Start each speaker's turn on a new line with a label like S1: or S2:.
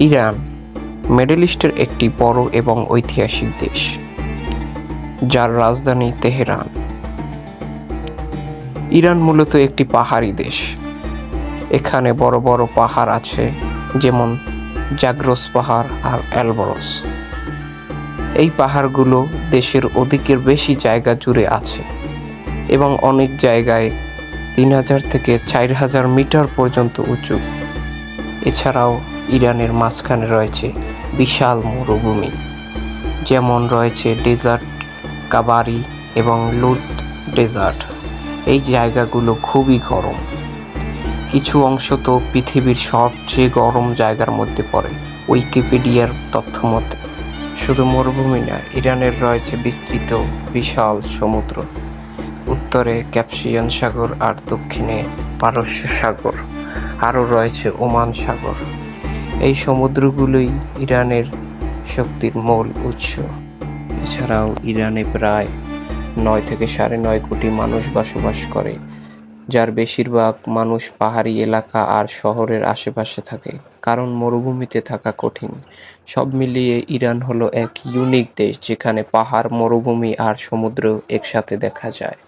S1: Iran middle ইস্টের একটি বড় এবং ঐতিহাসিক দেশ, যার রাজধানী তেহরান। ইরান মূলত একটি পাহাড়ি দেশ। এখানে বড় বড় পাহাড় আছে, যেমন জাগ্রস পাহাড় আর এলবরস। এই পাহাড়গুলো দেশের অধিকের বেশি জায়গা জুড়ে আছে এবং অনেক জায়গায় 3000 থেকে 4000 মিটার পর্যন্ত উঁচু। এছাড়াও ইরানের মাঝখানে রয়েছে বিশাল মরুভূমি, যেমন রয়েছে ডেজার্ট কাবারি এবং লুদ ডেজার্ট। এই জায়গাগুলো খুবই গরম, কিছু অংশ তো পৃথিবীর সবচেয়ে গরম জায়গার মধ্যে পড়ে উইকিপিডিয়ার তথ্য মতে। শুধু মরুভূমি না, ইরানের রয়েছে বিস্তৃত বিশাল সমুদ্র, উত্তরে ক্যাস্পিয়ান সাগর আর দক্ষিণে পারস্য সাগর, আরও রয়েছে ওমান সাগর। এই সমুদ্রগুলোই ইরানের শক্তির মূল উৎস। এছাড়াও ইরানে প্রায় 9 থেকে 9.5 কোটি মানুষ বসবাস করে, যার বেশিরভাগ মানুষ পাহাড়ি এলাকা আর শহরের আশেপাশে থাকে, কারণ মরুভূমিতে থাকা কঠিন। সব মিলিয়ে ইরান হলো এক ইউনিক দেশ, যেখানে পাহাড়, মরুভূমি আর সমুদ্র একসাথে দেখা যায়।